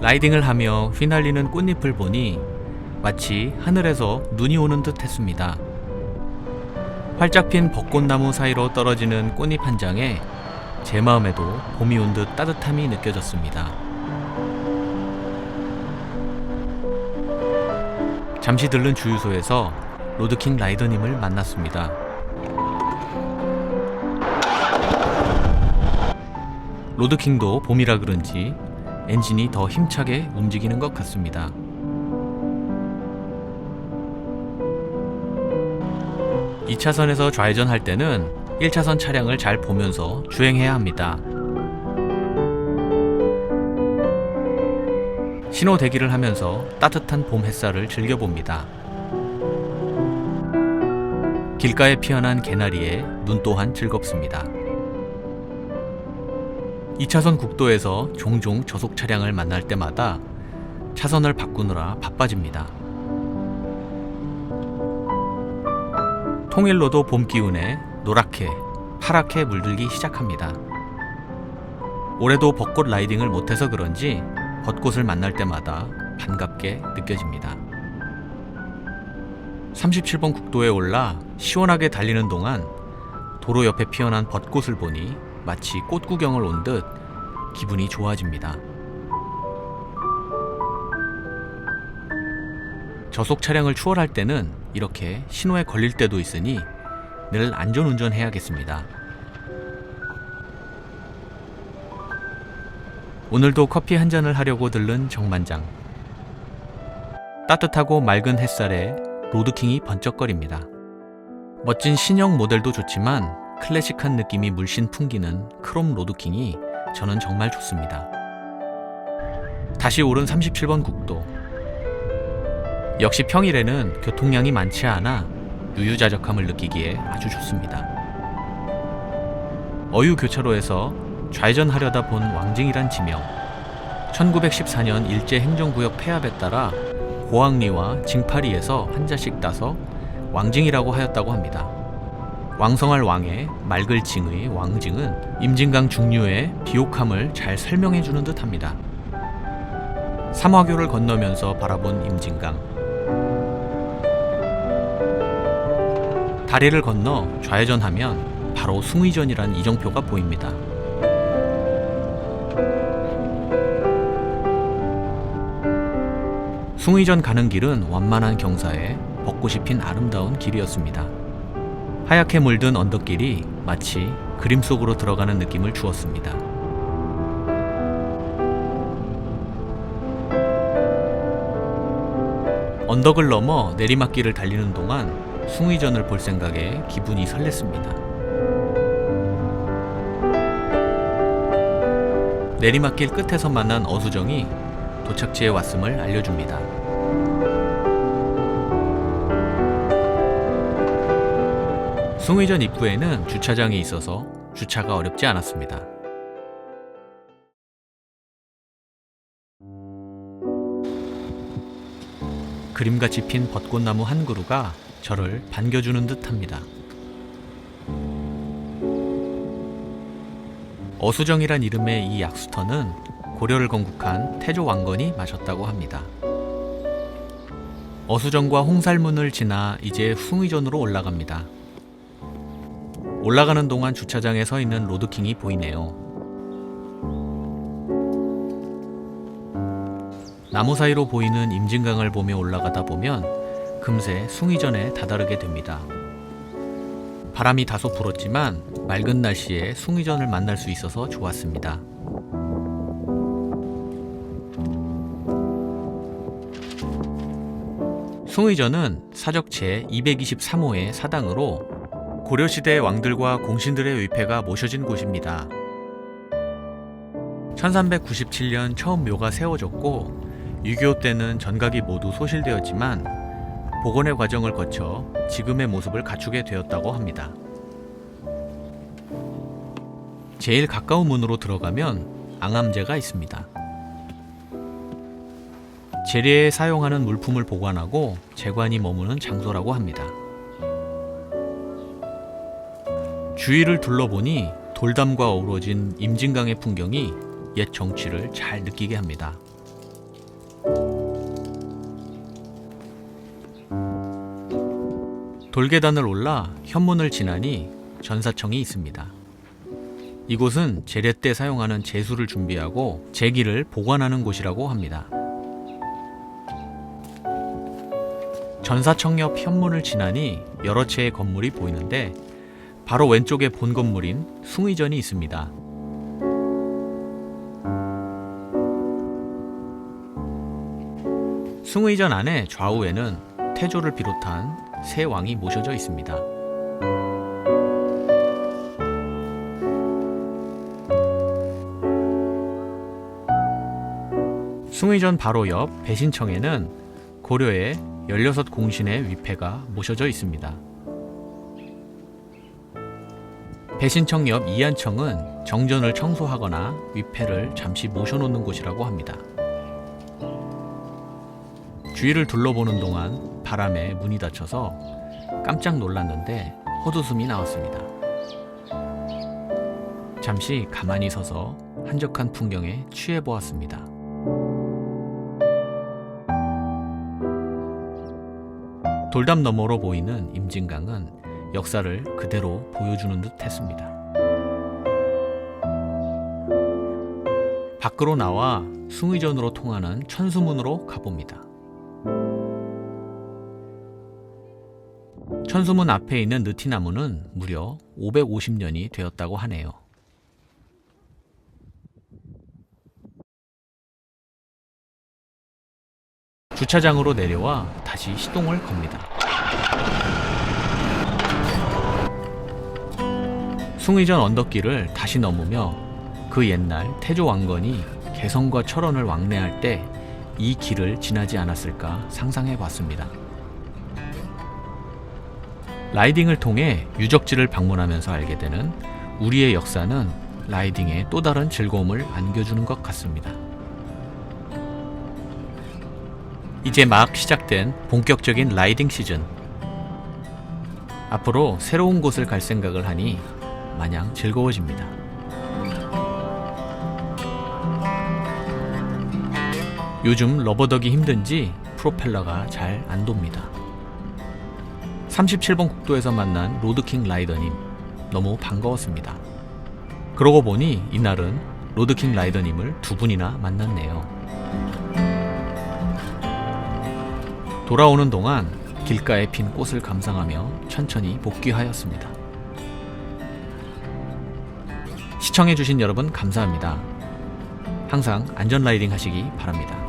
라이딩을 하며 휘날리는 꽃잎을 보니 마치 하늘에서 눈이 오는 듯 했습니다. 활짝 핀 벚꽃나무 사이로 떨어지는 꽃잎 한 장에 제 마음에도 봄이 온 듯 따뜻함이 느껴졌습니다. 잠시 들른 주유소에서 로드킹 라이더님을 만났습니다. 로드킹도 봄이라 그런지 엔진이 더 힘차게 움직이는 것 같습니다. 이 차선에서 좌회전할 때는 1차선 차량을 잘 보면서 주행해야 합니다. 신호 대기를 하면서 따뜻한 봄 햇살을 즐겨봅니다. 길가에 피어난 개나리에 눈 또한 즐겁습니다. 2차선 국도에서 종종 저속 차량을 만날 때마다 차선을 바꾸느라 바빠집니다. 통일로도 봄 기운에 노랗게, 파랗게 물들기 시작합니다. 올해도 벚꽃 라이딩을 못해서 그런지 벚꽃을 만날 때마다 반갑게 느껴집니다. 37번 국도에 올라 시원하게 달리는 동안 도로 옆에 피어난 벚꽃을 보니 마치 꽃 구경을 온 듯 기분이 좋아집니다. 저속 차량을 추월할 때는 이렇게 신호에 걸릴 때도 있으니 늘 안전운전 해야겠습니다. 오늘도 커피 한 잔을 하려고 들른 정만장. 따뜻하고 맑은 햇살에 로드킹이 번쩍거립니다. 멋진 신형 모델도 좋지만 클래식한 느낌이 물씬 풍기는 크롬 로드킹이 저는 정말 좋습니다. 다시 오른 37번 국도. 역시 평일에는 교통량이 많지 않아 유유자적함을 느끼기에 아주 좋습니다. 어유교차로에서 좌회전하려다 본 왕징이란 지명. 1914년 일제행정구역 폐합에 따라 고학리와 징파리에서 한자씩 따서 왕징이라고 하였다고 합니다. 왕성할 왕의 맑을 징의 왕징은 임진강 중류의 비옥함을 잘 설명해주는 듯합니다. 삼화교를 건너면서 바라본 임진강. 다리를 건너 좌회전하면 바로 숭의전이란 이정표가 보입니다. 숭의전 가는 길은 완만한 경사에 벚꽃이 핀 아름다운 길이었습니다. 하얗게 물든 언덕길이 마치 그림 속으로 들어가는 느낌을 주었습니다. 언덕을 넘어 내리막길을 달리는 동안 숭의전을 볼 생각에 기분이 설렜습니다. 내리막길 끝에서 만난 어수정이 도착지에 왔음을 알려줍니다. 숭의전 입구에는 주차장이 있어서 주차가 어렵지 않았습니다. 그림같이 핀 벚꽃나무 한 그루가 저를 반겨주는 듯합니다. 어수정이란 이름의 이 약수터는 고려를 건국한 태조 왕건이 마셨다고 합니다. 어수정과 홍살문을 지나 이제 숭의전으로 올라갑니다. 올라가는 동안 주차장에 서 있는 로드킹이 보이네요. 나무 사이로 보이는 임진강을 보며 올라가다 보면 금세 숭의전에 다다르게 됩니다. 바람이 다소 불었지만 맑은 날씨에 숭의전을 만날 수 있어서 좋았습니다. 숭의전은 사적 제223호의 사당으로 고려시대 왕들과 공신들의 위패가 모셔진 곳입니다. 1397년 처음 묘가 세워졌고 6.25 때는 전각이 모두 소실되었지만 복원의 과정을 거쳐 지금의 모습을 갖추게 되었다고 합니다. 제일 가까운 문으로 들어가면 앙암제가 있습니다. 제례에 사용하는 물품을 보관하고 제관이 머무는 장소라고 합니다. 주위를 둘러보니 돌담과 어우러진 임진강의 풍경이 옛 정취를 잘 느끼게 합니다. 돌계단을 올라 현문을 지나니 전사청이 있습니다. 이곳은 제례 때 사용하는 제수를 준비하고 제기를 보관하는 곳이라고 합니다. 전사청 옆 현문을 지나니 여러 채의 건물이 보이는데 바로 왼쪽에 본 건물인 숭의전이 있습니다. 숭의전 안에 좌우에는 태조를 비롯한 세 왕이 모셔져 있습니다. 숭의전 바로 옆 배신청에는 고려의 16공신의 위패가 모셔져 있습니다. 배신청 옆 이안청은 정전을 청소하거나 위패를 잠시 모셔놓는 곳이라고 합니다. 주위를 둘러보는 동안 바람에 문이 닫혀서 깜짝 놀랐는데 헛웃음이 나왔습니다. 잠시 가만히 서서 한적한 풍경에 취해보았습니다. 돌담 너머로 보이는 임진강은 역사를 그대로 보여주는 듯 했습니다. 밖으로 나와 숭의전으로 통하는 천수문으로 가봅니다. 천수문 앞에 있는 느티나무는 무려 550년이 되었다고 하네요. 주차장으로 내려와 다시 시동을 겁니다. 숭의전 언덕길을 다시 넘으며 그 옛날 태조 왕건이 개성과 철원을 왕래할 때 이 길을 지나지 않았을까 상상해 봤습니다. 라이딩을 통해 유적지를 방문하면서 알게 되는 우리의 역사는 라이딩에 또 다른 즐거움을 안겨주는 것 같습니다. 이제 막 시작된 본격적인 라이딩 시즌. 앞으로 새로운 곳을 갈 생각을 하니 마냥 즐거워집니다. 요즘 러버덕이 힘든지 프로펠러가 잘 안 돕니다. 37번 국도에서 만난 로드킹 라이더님, 너무 반가웠습니다. 그러고 보니 이날은 로드킹 라이더님을 두 분이나 만났네요. 돌아오는 동안 길가에 핀 꽃을 감상하며 천천히 복귀하였습니다. 시청해주신 여러분 감사합니다. 항상 안전 라이딩 하시기 바랍니다.